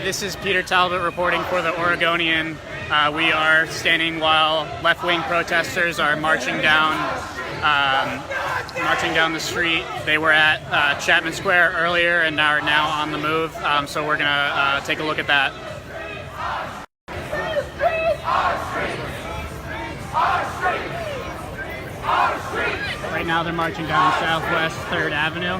this is Peter Talbot reporting for the Oregonian. We are standing while left-wing protesters are marching down the street. They were at Chapman Square earlier and are now on the move. So we're gonna take a look at that. Right now they're marching down Southwest 3rd Avenue.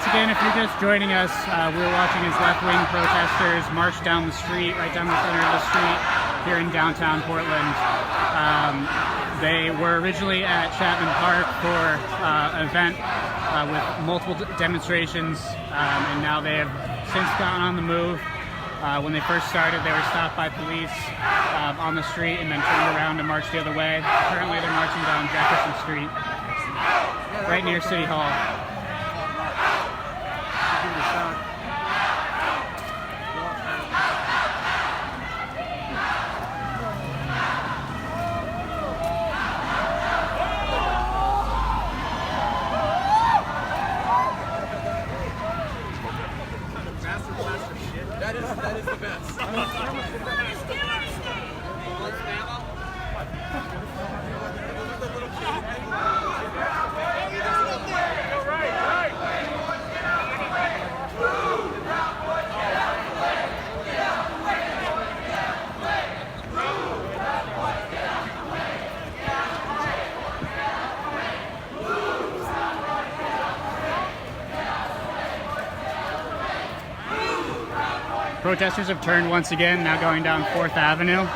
Again, if you're just joining us, we're watching as left-wing protesters march down the street, right down the center of the street here in downtown Portland. They were originally at Chapman Park for an event with multiple demonstrations, and now they have since gone on the move. When they first started, they were stopped by police on the street and then turned around and marched the other way. Currently, they're marching down Jefferson Street, right near City Hall. That is the best. Protesters have turned once again, now going down 4th Avenue.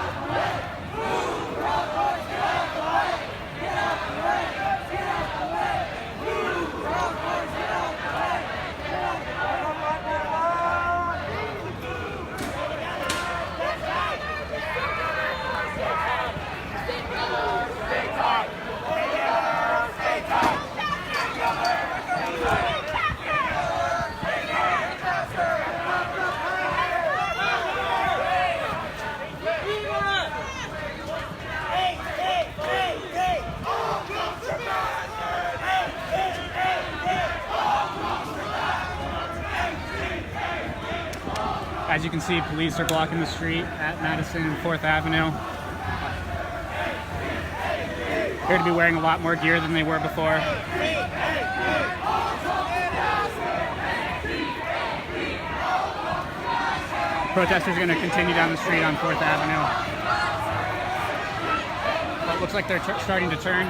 As you can see, police are blocking the street at Madison and 4th Avenue. Appear to be wearing a lot more gear than they were before. Protesters are going to continue down the street on 4th Avenue. But it looks like they're starting to turn.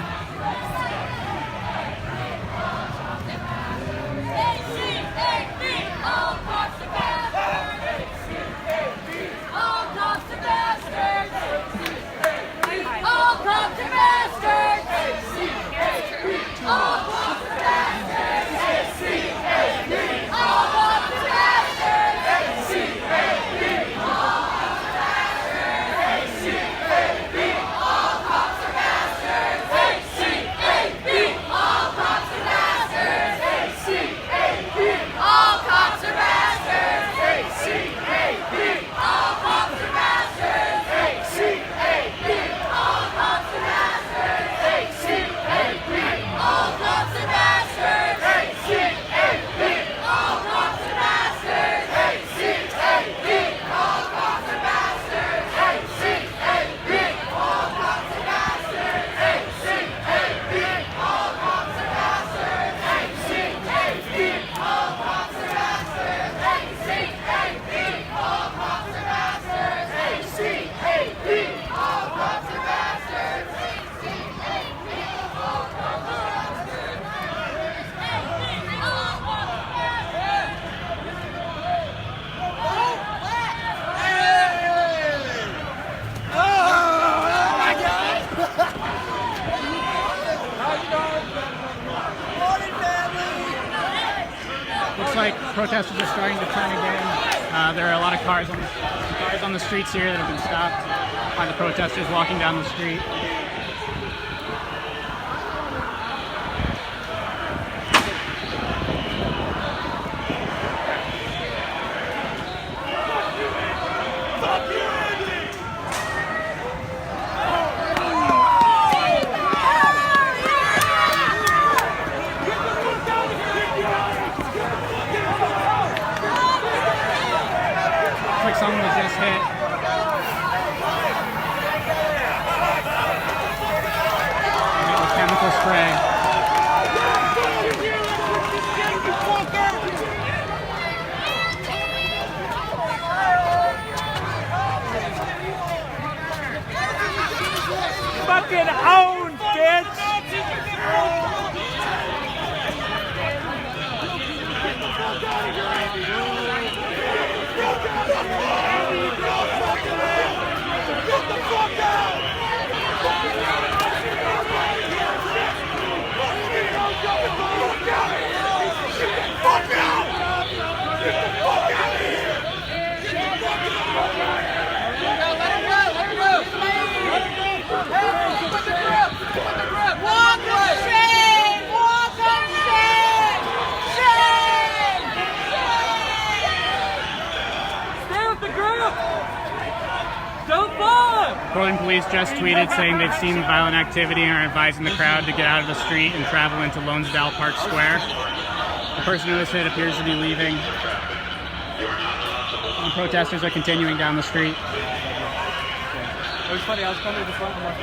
Looks like protesters are starting to turn again. There are a lot of cars on the streets here that have been stopped by the protesters walking down the street. Like someone was just hit. And it was chemical spray. Fucking own, bitch! Portland police just tweeted saying they've seen violent activity and are advising the crowd to get out of the street and travel into Lonesdale Park Square. The person who was hit appears to be leaving. And the protesters are continuing down the street. It was funny, I was coming to the front of my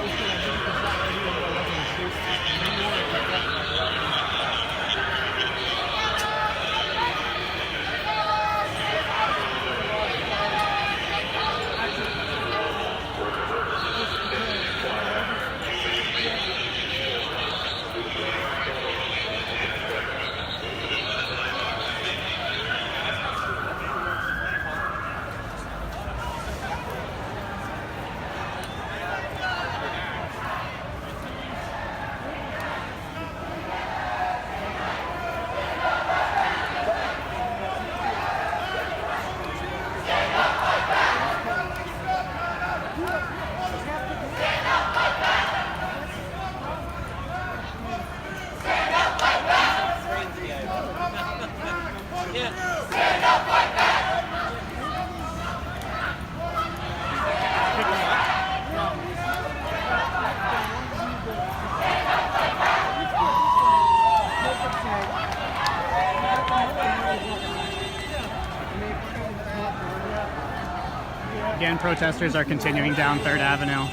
Again, protesters are continuing down 3rd Avenue.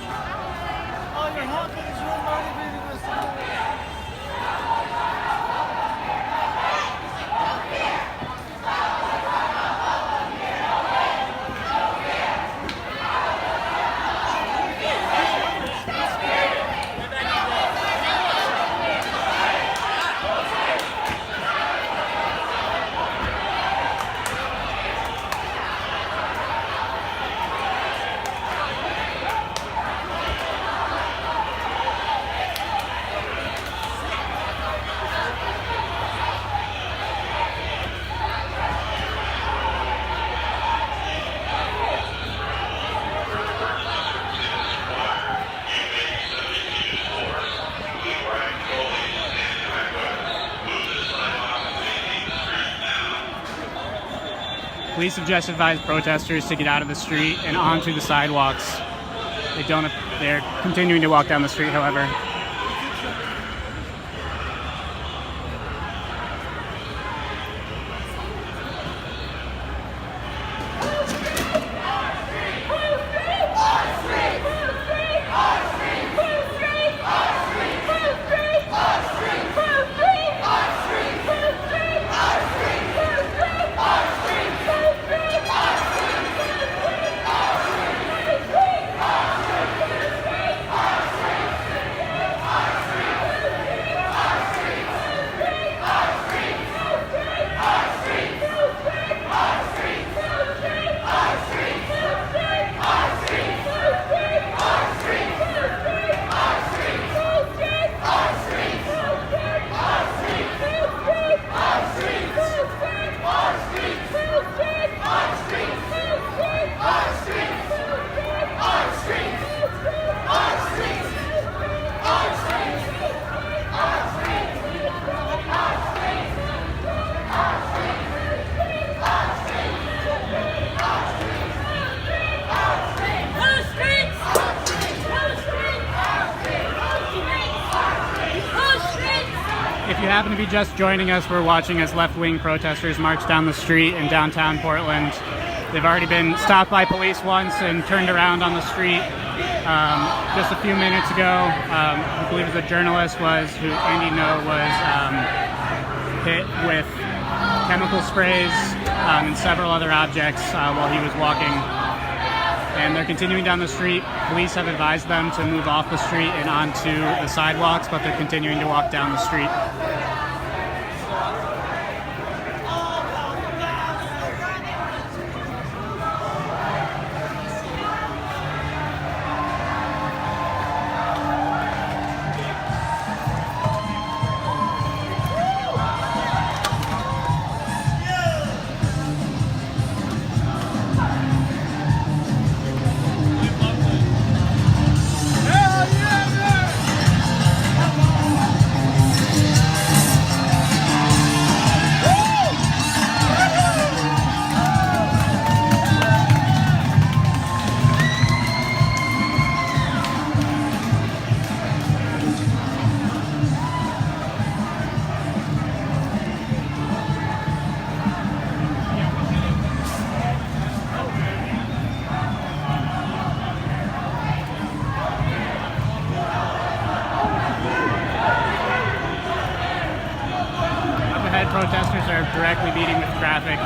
Police have just advised protesters to get out of the street and onto the sidewalks. They're continuing to walk down the street, however. If you happen to be just joining us, we're watching as left-wing protesters march down the street in downtown Portland. They've already been stopped by police once and turned around on the street. Just a few minutes ago, I believe the journalist who Andy No was hit with chemical sprays and several other objects while he was walking. And they're continuing down the street. Police have advised them to move off the street and onto the sidewalks, but they're continuing to walk down the street. Protesters are directly meeting with traffic.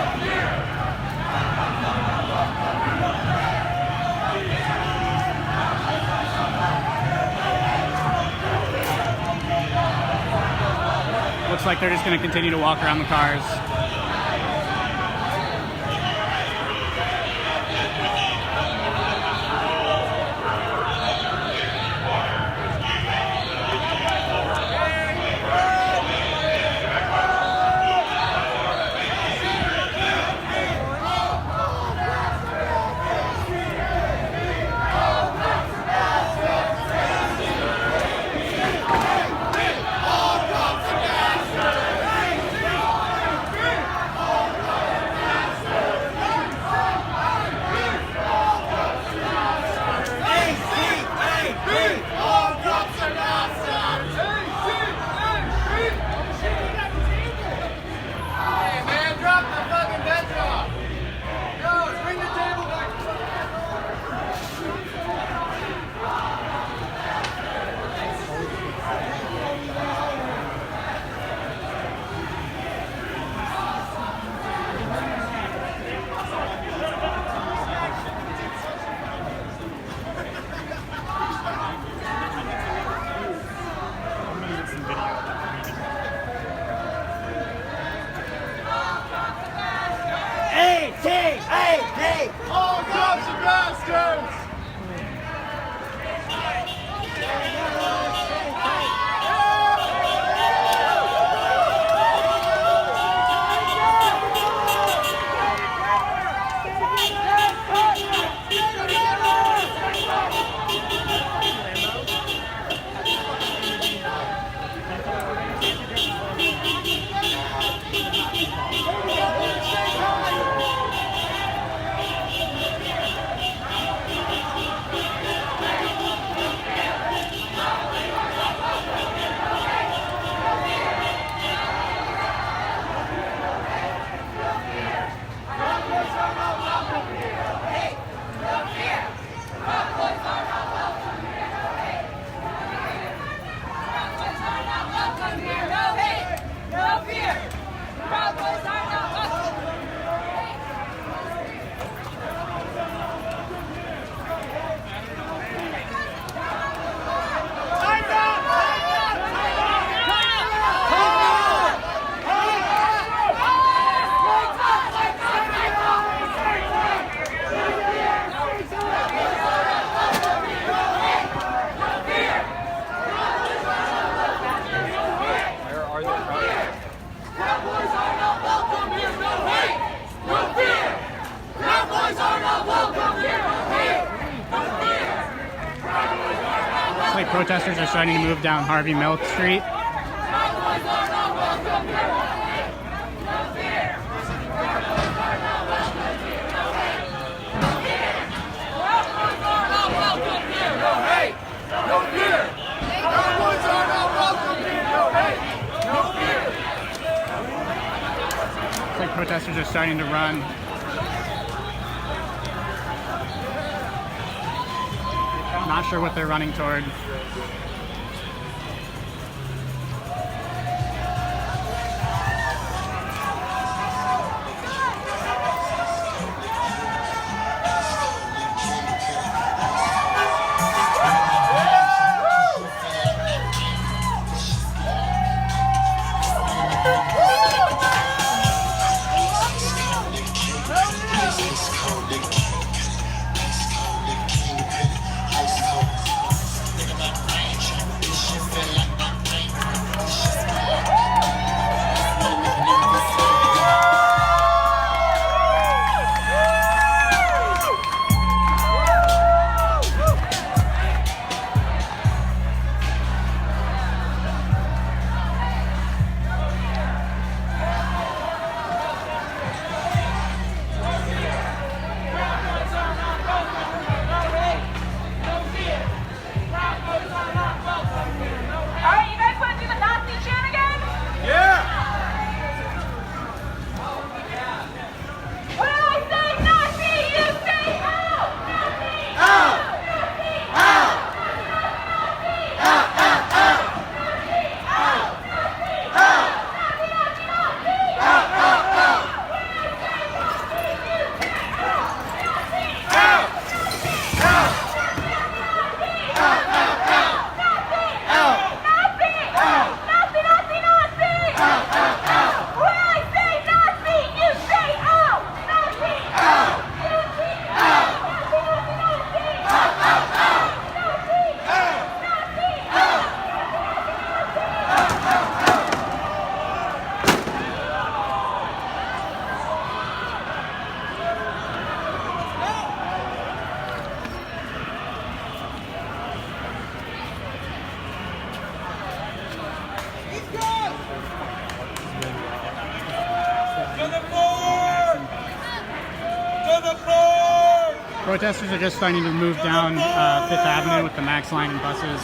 Looks like they're just going to continue to walk around the cars. protesters are starting to move down Harvey Milk Street. Looks like protesters are starting to run. Not sure what they're running toward. Protesters are just starting to move down Fifth Avenue with the Max line and buses.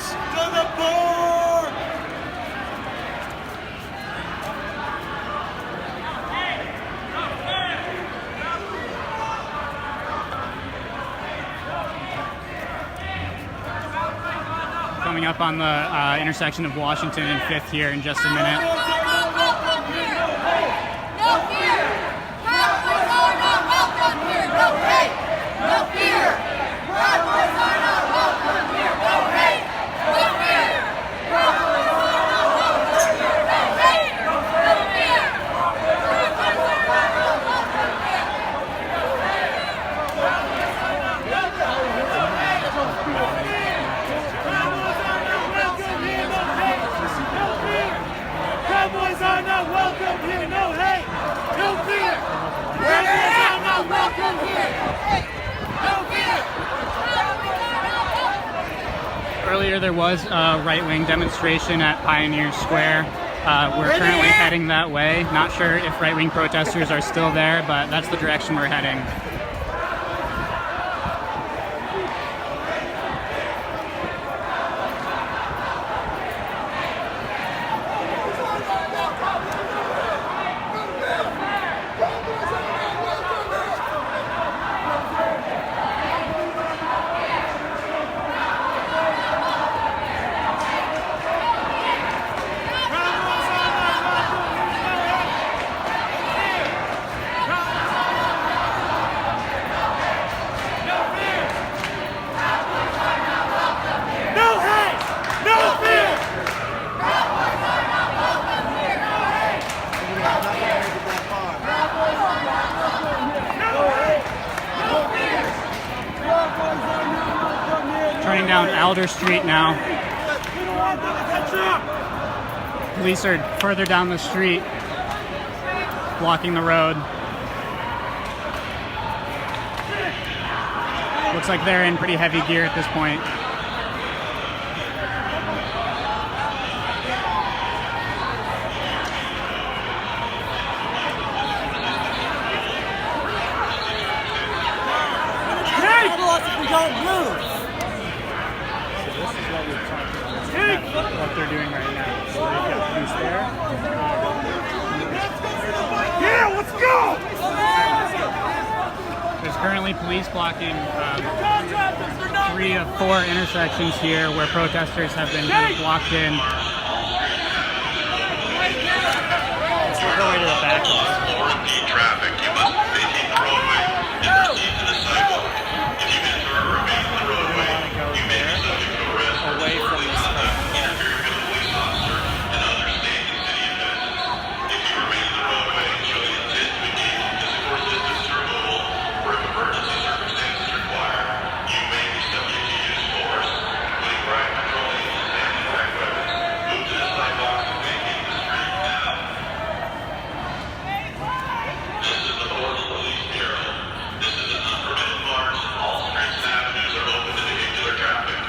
Coming up on the intersection of Washington and 5th here in just a minute. Earlier there was a right-wing demonstration at Pioneer Square. We're currently heading that way. Not sure if right-wing protesters are still there, but that's the direction we're heading. Turning down Alder Street now. Police are further down the street, blocking the road. Looks like they're in pretty heavy gear at this point. police blocking 3 of 4 intersections here where protesters have been kind of blocked in. Let's work our way to the back. Traffic, you must vacate the roadway and proceed to the sidewalk. If you enter or remain in the roadway, you may be subject to arrest for Away from disorderly this conduct, interfering with a police officer, and other state and city offenses. If you remain in the roadway and show the intent to engage in physical resistance to removal, or if emergency circumstances require, you may be subject to use force, including riot control agents and impact weapons. Move to the sidewalk and vacate the street now. This is the Portland Police Bureau. This is an unpermitted march. All streets and avenues are open to vehicular traffic.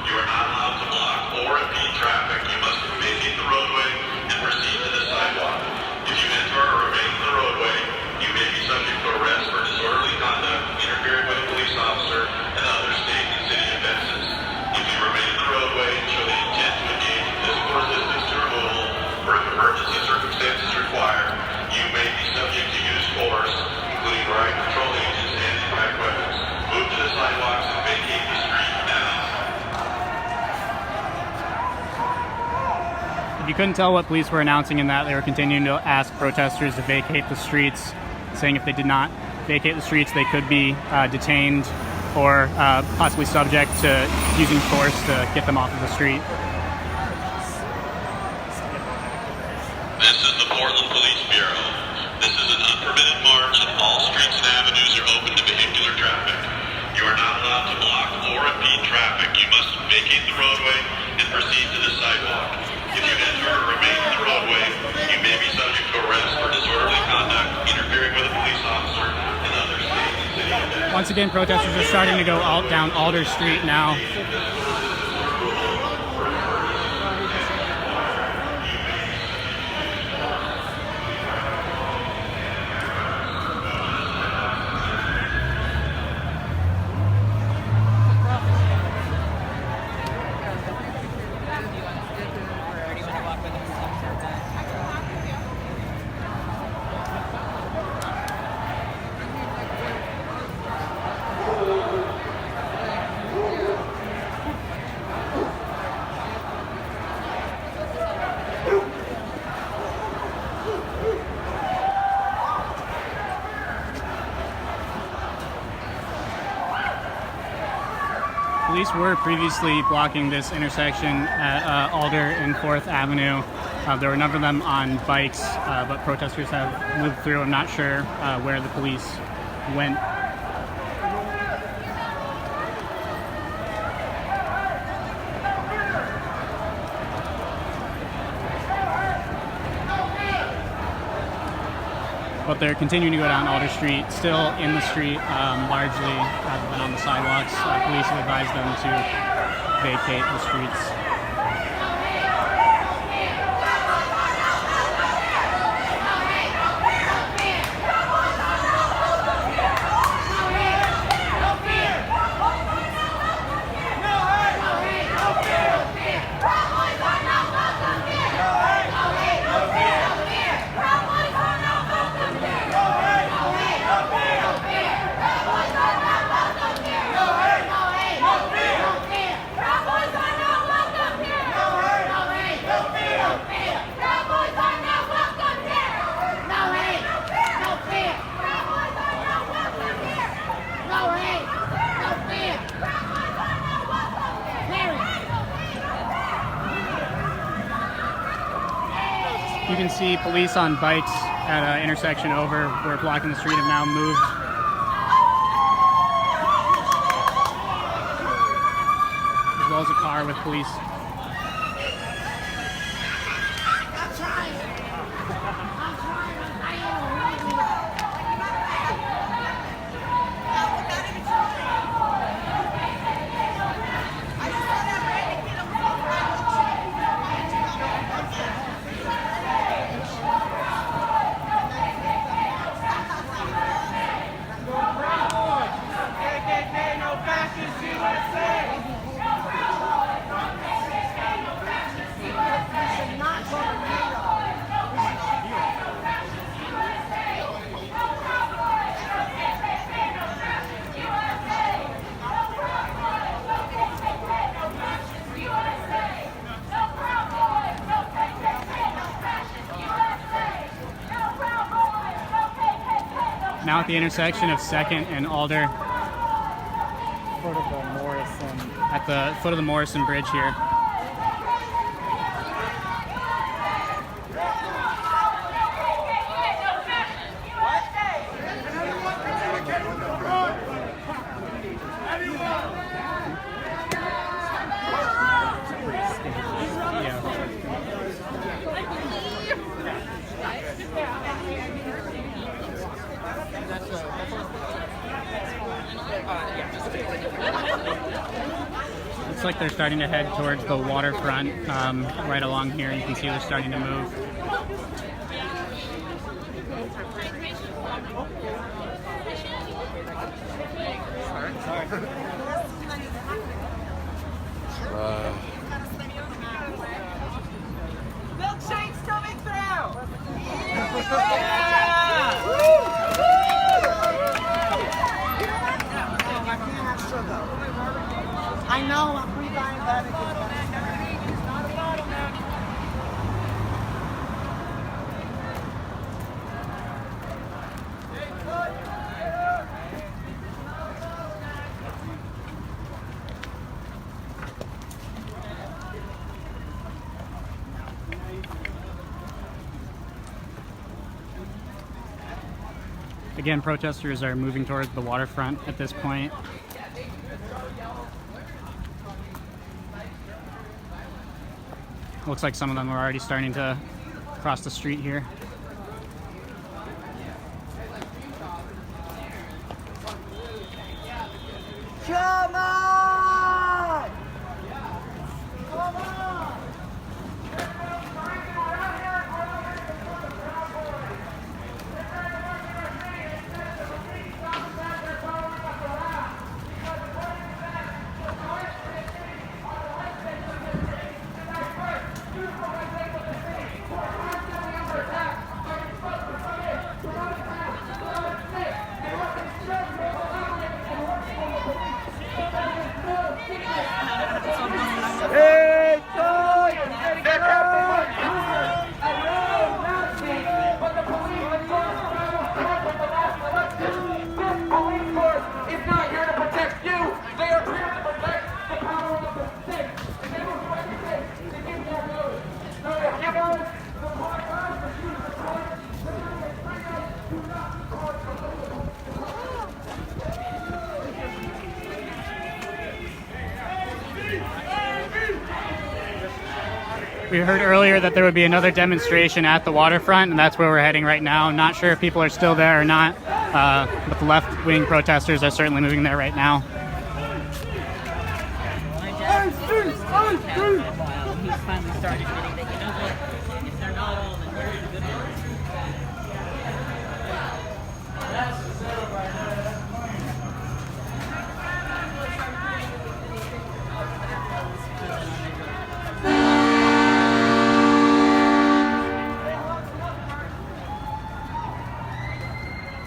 You are not allowed to block or impede traffic. You must vacate the roadway and proceed to the sidewalk. If you enter or remain in the roadway, you may be subject to arrest for disorderly conduct, interfering with a police officer, and other state and city offenses. If you remain in the roadway and show the intent to engage in physical resistance to removal, or if emergency circumstances require, you may be subject to use force, including riot control agents and impact weapons. Move to the sidewalks and vacate the street now. If you couldn't tell what police were announcing in that, they were continuing to ask protesters to vacate the streets, saying if they did not vacate the streets, they could be detained or possibly subject to using force to get them off of the street. This is the Portland Police Bureau. This is an unpermitted march, and all streets and avenues are open to vehicular traffic. You are not allowed to block or impede traffic. You must vacate the roadway and proceed to the sidewalk. If you enter or remain in the roadway, you may be subject to arrest for disorderly conduct, interfering with a police officer, and other state and city offenses. Once again, protesters are starting to go down Alder Street now. Police were previously blocking this intersection at Alder and 4th Avenue. There were a number of them on bikes, but protesters have moved through. I'm not sure where the police went. But they're continuing to go down Alder Street, still in the street, largely rather than on the sidewalks. Police have advised them to vacate the streets. You can see police on bikes at an intersection over where blocking the street have now moved. As well as a car with police. now at the intersection of 2nd and Alder. Foot of the Morrison. At the foot of the Morrison Bridge here. Looks like they're starting to head towards the waterfront right along here. You can see they're starting to move. Milkshake's coming through! I know, I'm pre-diabetic. It's not a bottleneck. Again, protesters are moving towards the waterfront at this point. Looks like some of them are already starting to cross the street here. Come on! Come on! We heard earlier that there would be another demonstration at the waterfront, and that's where we're heading right now. Not sure if people are still there or not, but the left-wing protesters are certainly moving there right now. He's finally started getting that, you know what, if they're not all, then where's the good ones?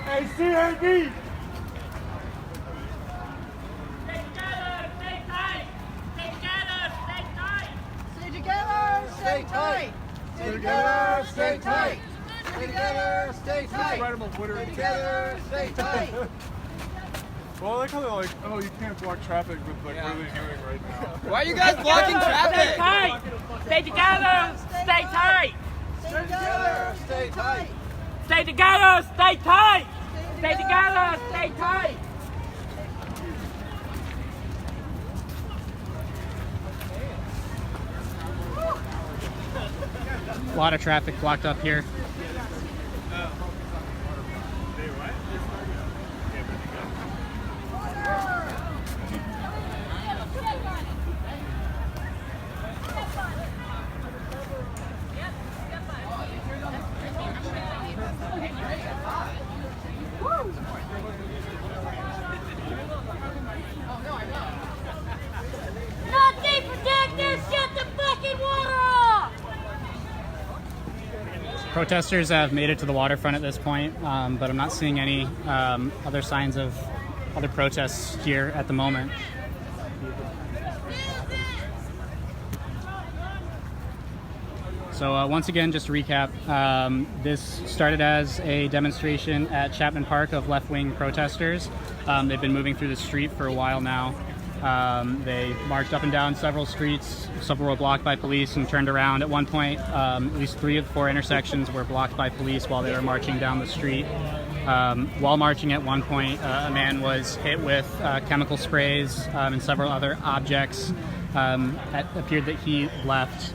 Hey, CRD! Stay tight! Stay together, stay tight! Stay together, stay tight! Stay together, stay tight! Well, I like how they're like, oh, you can't block traffic with like what are they doing right now? Why are you guys blocking traffic? Stay tight! Stay together! Stay tight! Stay together, stay tight! Stay together! Stay tight! Stay together! Stay tight! A lot of traffic blocked up here. Nazi protectors, shut the fucking water off! Protesters have made it to the waterfront at this point, but I'm not seeing any other signs of other protests here at the moment. So once again, just to recap, this started as a demonstration at Chapman Park of left-wing protesters. They've been moving through the street for a while now. They marched up and down several streets. Several were blocked by police and turned around. At one point, at least 3 of the 4 intersections were blocked by police while they were marching down the street. While marching at one point, a man was hit with chemical sprays and several other objects. It appeared that he left.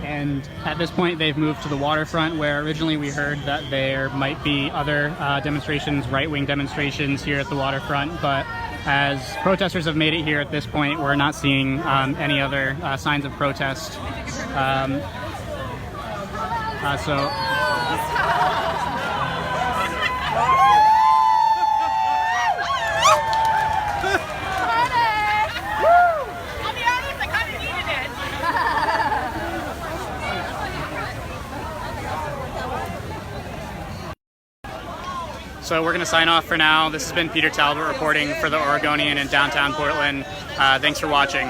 And at this point, they've moved to the waterfront, where originally we heard that there might be other demonstrations, right-wing demonstrations here at the waterfront. But as protesters have made it here at this point, we're not seeing any other signs of protest. So we're going to sign off for now. This has been Peter Talbot reporting for the Oregonian in downtown Portland. Thanks for watching.